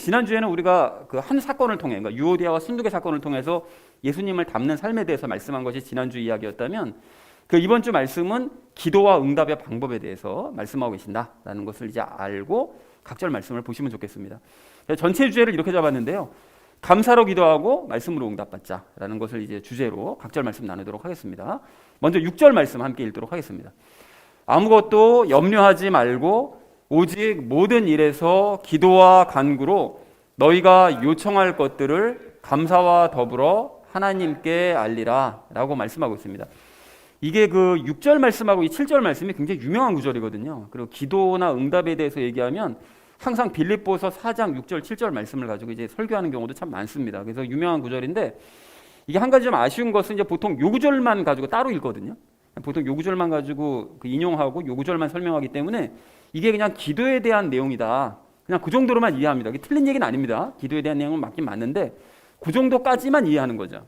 지난주에는 우리가 그 한 사건을 통해, 그러니까 유오디아와 순두개 사건을 통해서 예수님을 닮는 삶에 대해서 말씀한 것이 지난주 이야기였다면, 그 이번 주 말씀은 기도와 응답의 방법에 대해서 말씀하고 계신다라는 것을 이제 알고 각절 말씀을 보시면 좋겠습니다. 전체 주제를 이렇게 잡았는데요. 감사로 기도하고 말씀으로 응답받자라는 것을 이제 주제로 각절 말씀 나누도록 하겠습니다. 먼저 6절 말씀 함께 읽도록 하겠습니다. 아무것도 염려하지 말고 오직 모든 일에서 기도와 간구로 너희가 요청할 것들을 감사와 더불어 하나님께 알리라 라고 말씀하고 있습니다. 이게 그 6절 말씀하고 이 7절 말씀이 굉장히 유명한 구절이거든요. 그리고 기도나 응답에 대해서 얘기하면 항상 빌립보서 4장 6절 7절 말씀을 가지고 이제 설교하는 경우도 참 많습니다. 그래서 유명한 구절인데, 이게 한 가지 좀 아쉬운 것은 이제 보통 요 구절만 가지고 따로 읽거든요. 보통 요 구절만 가지고 그 인용하고 요 구절만 설명하기 때문에 이게 그냥 기도에 대한 내용이다, 그냥 그 정도로만 이해합니다. 이게 틀린 얘기는 아닙니다. 기도에 대한 내용은 맞긴 맞는데 그 정도까지만 이해하는 거죠.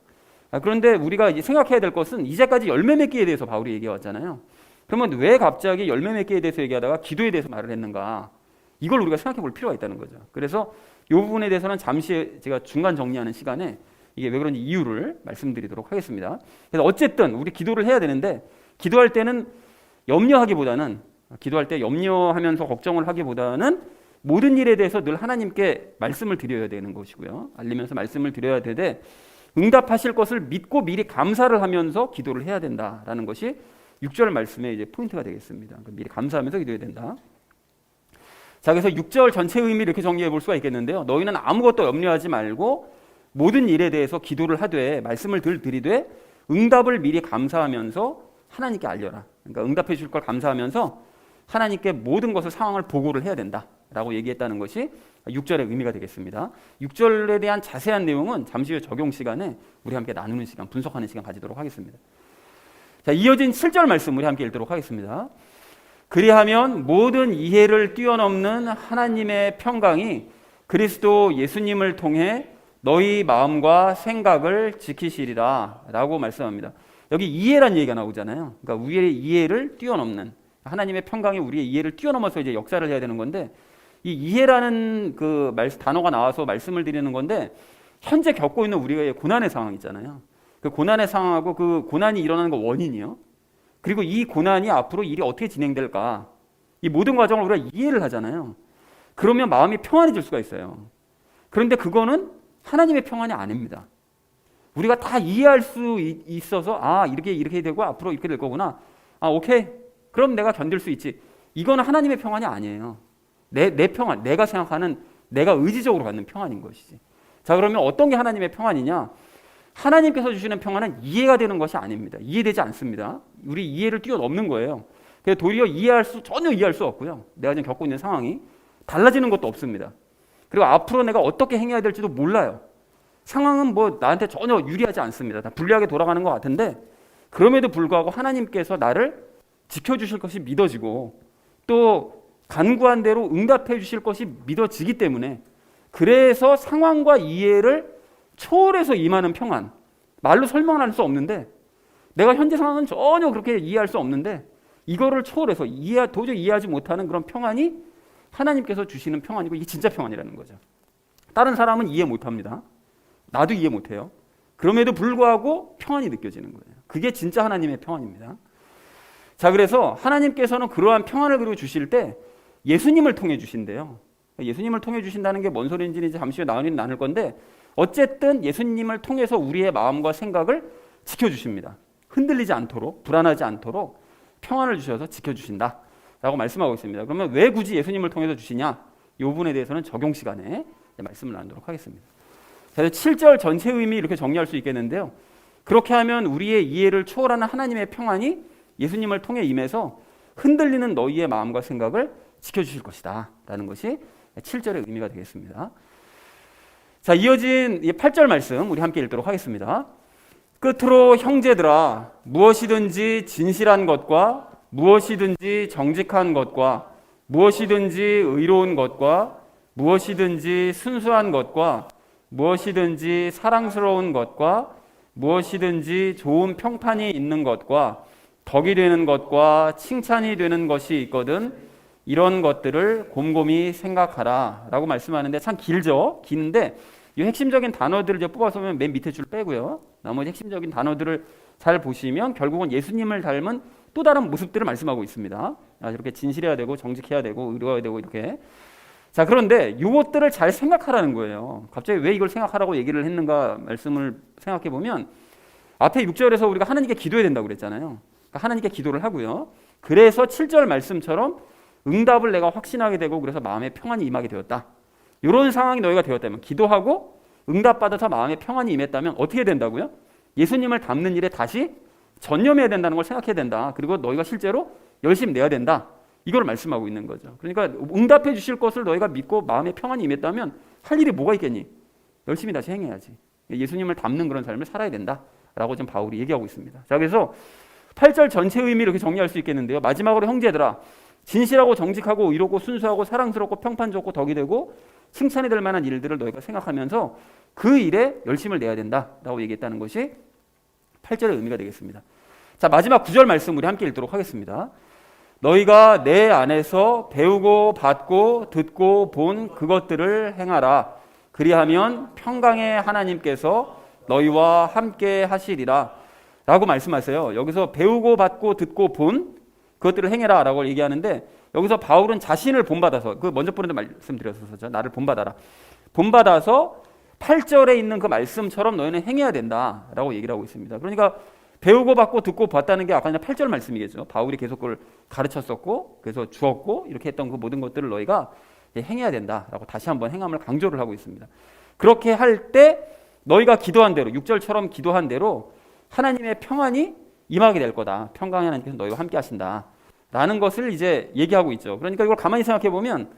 그런데 우리가 이제 생각해야 될 것은 이제까지 열매 맺기에 대해서 바울이 얘기해 왔잖아요. 그러면 왜 갑자기 열매 맺기에 대해서 얘기하다가 기도에 대해서 말을 했는가? 이걸 우리가 생각해 볼 필요가 있다는 거죠. 그래서 이 부분에 대해서는 잠시 제가 중간 정리하는 시간에 이게 왜 그런지 이유를 말씀드리도록 하겠습니다. 그래서 어쨌든 우리 기도를 해야 되는데, 기도할 때는 기도할 때 염려하면서 걱정을 하기보다는 모든 일에 대해서 늘 하나님께 말씀을 드려야 되는 것이고요. 알리면서 말씀을 드려야 되되, 응답하실 것을 믿고 미리 감사를 하면서 기도를 해야 된다라는 것이 6절 말씀의 이제 포인트가 되겠습니다. 미리 감사하면서 기도해야 된다. 자, 그래서 6절 전체 의미 이렇게 정리해 볼 수가 있겠는데요. 너희는 아무것도 염려하지 말고 모든 일에 대해서 기도를 하되 말씀을 드리되 응답을 미리 감사하면서 하나님께 알려라. 그러니까 응답해 줄 걸 감사하면서 하나님께 모든 것을 상황을 보고를 해야 된다라고 얘기했다는 것이 6절의 의미가 되겠습니다. 6절에 대한 자세한 내용은 잠시 후 적용 시간에 우리 함께 나누는 시간, 분석하는 시간 가지도록 하겠습니다. 자, 이어진 7절 말씀 우리 함께 읽도록 하겠습니다. 그리하면 모든 이해를 뛰어넘는 하나님의 평강이 그리스도 예수님을 통해 너희 마음과 생각을 지키시리라 라고 말씀합니다. 여기 이해란 얘기가 나오잖아요. 그러니까 우리의 이해를 뛰어넘는, 하나님의 평강이 우리의 이해를 뛰어넘어서 이제 역사를 해야 되는 건데, 이 이해라는 그 단어가 나와서 말씀을 드리는 건데, 현재 겪고 있는 우리의 고난의 상황 있잖아요. 그 고난의 상황하고 그 고난이 일어나는 거 원인이요. 그리고 이 고난이 앞으로 일이 어떻게 진행될까, 이 모든 과정을 우리가 이해를 하잖아요. 그러면 마음이 평안해질 수가 있어요. 그런데 그거는 하나님의 평안이 아닙니다. 우리가 다 이해할 수 있어서 이렇게 되고 앞으로 이렇게 될 거구나, 오케이, 그럼 내가 견딜 수 있지, 이거는 하나님의 평안이 아니에요. 내 평안, 내가 생각하는, 내가 의지적으로 갖는 평안인 것이지. 자, 그러면 어떤 게 하나님의 평안이냐? 하나님께서 주시는 평안은 이해가 되는 것이 아닙니다. 이해되지 않습니다. 우리 이해를 뛰어넘는 거예요. 그래서 도리어 전혀 이해할 수 없고요. 내가 지금 겪고 있는 상황이 달라지는 것도 없습니다. 그리고 앞으로 내가 어떻게 행해야 될지도 몰라요. 상황은 뭐 나한테 전혀 유리하지 않습니다. 다 불리하게 돌아가는 것 같은데, 그럼에도 불구하고 하나님께서 나를 지켜주실 것이 믿어지고 또 간구한 대로 응답해 주실 것이 믿어지기 때문에, 그래서 상황과 이해를 초월해서 임하는 평안, 말로 설명할 수 없는데, 내가 현재 상황은 전혀 그렇게 이해할 수 없는데 이거를 초월해서 도저히 이해하지 못하는 그런 평안이 하나님께서 주시는 평안이고, 이게 진짜 평안이라는 거죠. 다른 사람은 이해 못합니다. 나도 이해 못해요. 그럼에도 불구하고 평안이 느껴지는 거예요. 그게 진짜 하나님의 평안입니다. 자, 그래서 하나님께서는 그러한 평안을 그리고 주실 때 예수님을 통해 주신대요. 예수님을 통해 주신다는 게 뭔 소리인지 이제 잠시 후에 나눌 건데, 어쨌든 예수님을 통해서 우리의 마음과 생각을 지켜주십니다. 흔들리지 않도록, 불안하지 않도록 평안을 주셔서 지켜주신다 라고 말씀하고 있습니다. 그러면 왜 굳이 예수님을 통해서 주시냐? 이 부분에 대해서는 적용 시간에 말씀을 나누도록 하겠습니다. 그래서 7절 전체 의미 이렇게 정리할 수 있겠는데요. 그렇게 하면 우리의 이해를 초월하는 하나님의 평안이 예수님을 통해 임해서 흔들리는 너희의 마음과 생각을 지켜주실 것이다 라는 것이 7절의 의미가 되겠습니다. 자, 이어진 8절 말씀 우리 함께 읽도록 하겠습니다. 끝으로 형제들아, 무엇이든지 진실한 것과 무엇이든지 정직한 것과 무엇이든지 의로운 것과 무엇이든지 순수한 것과 무엇이든지 사랑스러운 것과 무엇이든지 좋은 평판이 있는 것과 덕이 되는 것과 칭찬이 되는 것이 있거든 이런 것들을 곰곰이 생각하라 라고 말씀하는데 참 길죠. 긴데 이 핵심적인 단어들을 이제 뽑아서 보면 맨 밑에 줄 빼고요. 나머지 핵심적인 단어들을 잘 보시면 결국은 예수님을 닮은 또 다른 모습들을 말씀하고 있습니다. 이렇게 진실해야 되고 정직해야 되고 의로워야 되고 이렇게. 자, 그런데 이것들을 잘 생각하라는 거예요. 갑자기 왜 이걸 생각하라고 얘기를 했는가 말씀을 생각해 보면 앞에 6절에서 우리가 하나님께 기도해야 된다고 그랬잖아요. 그러니까 하나님께 기도를 하고요. 그래서 7절 말씀처럼 응답을 내가 확신하게 되고 그래서 마음에 평안이 임하게 되었다. 이런 상황이 너희가 되었다면 기도하고 응답받아서 마음에 평안이 임했다면 어떻게 된다고요? 예수님을 닮는 일에 다시 전념해야 된다는 걸 생각해야 된다. 그리고 너희가 실제로 열심히 내야 된다. 이걸 말씀하고 있는 거죠. 그러니까 응답해 주실 것을 너희가 믿고 마음에 평안이 임했다면 할 일이 뭐가 있겠니? 열심히 다시 행해야지. 예수님을 닮는 그런 삶을 살아야 된다라고 지금 바울이 얘기하고 있습니다. 자, 그래서 8절 전체 의미 이렇게 정리할 수 있겠는데요. 마지막으로 형제들아, 진실하고 정직하고 의롭고 순수하고 사랑스럽고 평판 좋고 덕이 되고 칭찬이 될 만한 일들을 너희가 생각하면서 그 일에 열심을 내야 된다라고 얘기했다는 것이 8절의 의미가 되겠습니다. 자, 마지막 9절 말씀 우리 함께 읽도록 하겠습니다. 너희가 내 안에서 배우고 받고 듣고 본 그것들을 행하라. 그리하면 평강의 하나님께서 너희와 함께 하시리라 라고 말씀하세요. 여기서 배우고 받고 듣고 본 그것들을 행해라 라고 얘기하는데 여기서 바울은 자신을 본받아서 그 먼저 번에도 말씀드렸었죠. 나를 본받아라. 본받아서 8절에 있는 그 말씀처럼 너희는 행해야 된다라고 얘기를 하고 있습니다. 그러니까 배우고 받고 듣고 봤다는 게 아까 8절 말씀이겠죠. 바울이 계속 그걸 가르쳤었고 그래서 주었고 이렇게 했던 그 모든 것들을 너희가 행해야 된다라고 다시 한번 행함을 강조를 하고 있습니다. 그렇게 할 때 너희가 기도한 대로 6절처럼 기도한 대로 하나님의 평안이 임하게 될 거다. 평강의 하나님께서 너희와 함께 하신다. 라는 것을 이제 얘기하고 있죠. 그러니까 이걸 가만히 생각해 보면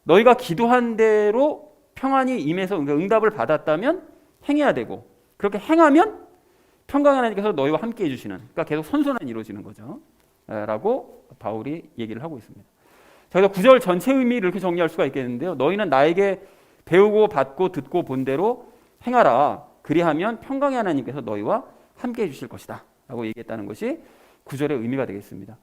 너희가 기도한 대로 평안이 임해서 응답을 받았다면 행해야 되고 그렇게 행하면 평강의 하나님께서 너희와 함께 해주시는 그러니까 계속 선선한 이루어지는 거죠. 라고 바울이 얘기를 하고 있습니다. 자, 그래서 9절 전체 의미를 이렇게 정리할 수가 있겠는데요. 너희는 나에게 배우고 받고 듣고 본 대로 행하라. 그리하면 평강의 하나님께서 너희와 함께 해주실 것이다. 라고 얘기했다는 것이 9절의 의미가 되겠습니다.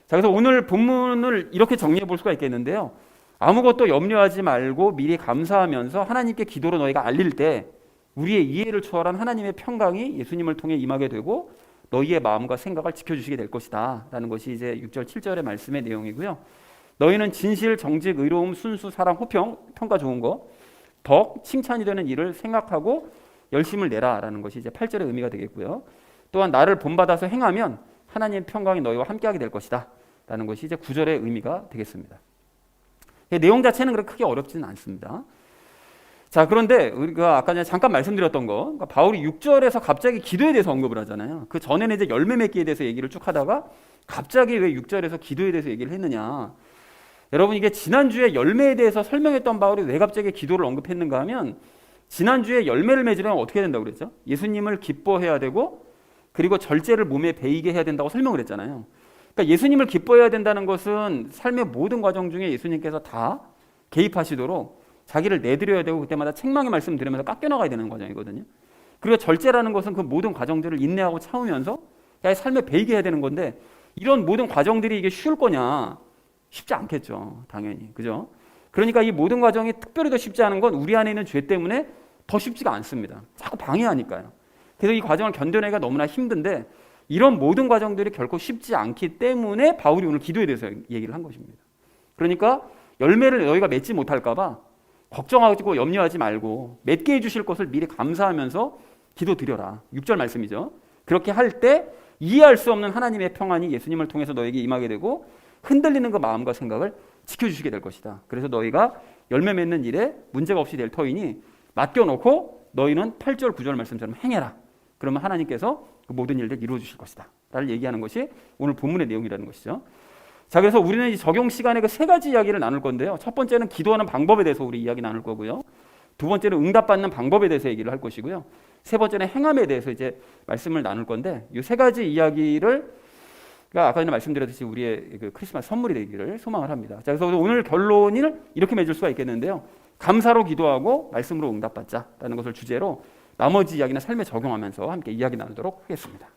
자, 그래서 오늘 본문을 이렇게 정리해 볼 수가 있겠는데요. 아무것도 염려하지 말고 미리 감사하면서 하나님께 기도로 너희가 알릴 때 우리의 이해를 초월한 하나님의 평강이 예수님을 통해 임하게 되고 너희의 마음과 생각을 지켜주시게 될 것이다 라는 것이 이제 6절 7절의 말씀의 내용이고요. 너희는 진실, 정직, 의로움, 순수, 사랑, 호평, 평가 좋은 거, 덕, 칭찬이 되는 일을 생각하고 열심을 내라 라는 것이 이제 8절의 의미가 되겠고요. 또한 나를 본받아서 행하면 하나님의 평강이 너희와 함께하게 될 것이다 라는 것이 이제 9절의 의미가 되겠습니다. 내용 자체는 그렇게 크게 어렵지는 않습니다. 자, 그런데 우리가 아까 잠깐 말씀드렸던 거, 그러니까 바울이 6절에서 갑자기 기도에 대해서 언급을 하잖아요. 그 전에는 이제 열매 맺기에 대해서 얘기를 쭉 하다가 갑자기 왜 6절에서 기도에 대해서 얘기를 했느냐. 여러분, 이게 지난주에 열매에 대해서 설명했던 바울이 왜 갑자기 기도를 언급했는가 하면 지난주에 열매를 맺으려면 어떻게 해야 된다고 그랬죠? 예수님을 기뻐해야 되고 그리고 절제를 몸에 배이게 해야 된다고 설명을 했잖아요. 그러니까 예수님을 기뻐해야 된다는 것은 삶의 모든 과정 중에 예수님께서 다 개입하시도록 자기를 내드려야 되고 그때마다 책망의 말씀 들으면서 깎여나가야 되는 과정이거든요. 그리고 절제라는 것은 그 모든 과정들을 인내하고 참으면서 나의 삶에 배이게 해야 되는 건데 이런 모든 과정들이 이게 쉬울 거냐? 쉽지 않겠죠. 당연히. 그죠? 그러니까 이 모든 과정이 특별히 더 쉽지 않은 건 우리 안에 있는 죄 때문에 더 쉽지가 않습니다. 자꾸 방해하니까요. 그래서 이 과정을 견뎌내기가 너무나 힘든데 이런 모든 과정들이 결코 쉽지 않기 때문에 바울이 오늘 기도에 대해서 얘기를 한 것입니다. 그러니까 열매를 너희가 맺지 못할까 봐 걱정하고 염려하지 말고 맺게 해주실 것을 미리 감사하면서 기도드려라. 6절 말씀이죠. 그렇게 할 때 이해할 수 없는 하나님의 평안이 예수님을 통해서 너에게 임하게 되고 흔들리는 그 마음과 생각을 지켜주시게 될 것이다. 그래서 너희가 열매 맺는 일에 문제가 없이 될 터이니 맡겨놓고 너희는 8절 9절 말씀처럼 행해라. 그러면 하나님께서 그 모든 일들 이루어 주실 것이다 라를 얘기하는 것이 오늘 본문의 내용이라는 것이죠. 자, 그래서 우리는 이 적용 시간에 그 세 가지 이야기를 나눌 건데요. 첫 번째는 기도하는 방법에 대해서 우리 이야기 나눌 거고요. 두 번째는 응답받는 방법에 대해서 얘기를 할 것이고요. 세 번째는 행함에 대해서 이제 말씀을 나눌 건데 이 세 가지 이야기를 아까 전에 말씀드렸듯이 우리의 그 크리스마스 선물이 되기를 소망을 합니다. 자, 그래서 오늘 결론을 이렇게 맺을 수가 있겠는데요. 감사로 기도하고 말씀으로 응답받자라는 것을 주제로 나머지 이야기는 삶에 적용하면서 함께 이야기 나누도록 하겠습니다.